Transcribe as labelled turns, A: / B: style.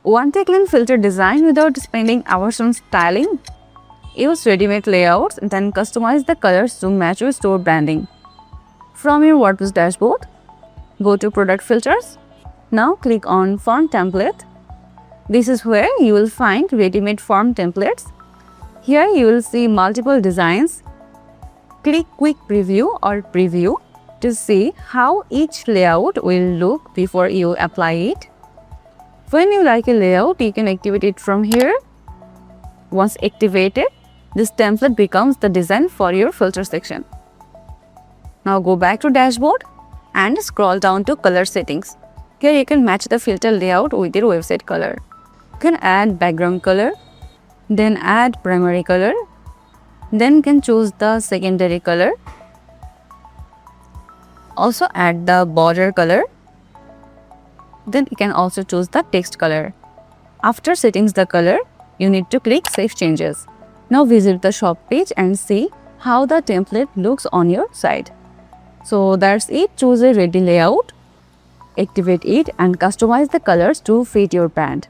A: Want a clean filter design without spending hours on styling? Use ready-made layouts, then customize the colors to match your store branding. From your WordPress dashboard, go to Product Filters. Now click on Form Template. This is where you will find ready-made form templates. Here you will see multiple designs. Click Quick Preview or Preview to see how each layout will look before you apply it. When you like a layout, you can activate it from here. Once activated, this template becomes the design for your filter section. Now go back to dashboard and scroll down to color settings. Here you can match the filter layout with your website color. You can add background color, then add primary color, then you can choose the secondary color. Also add the border color. Then you can also choose the text color. After setting the color, you need to click Save Changes. Now visit the shop page and see how the template looks on your site. So that's it. Choose a ready layout, activate it and customize the colors to fit your brand.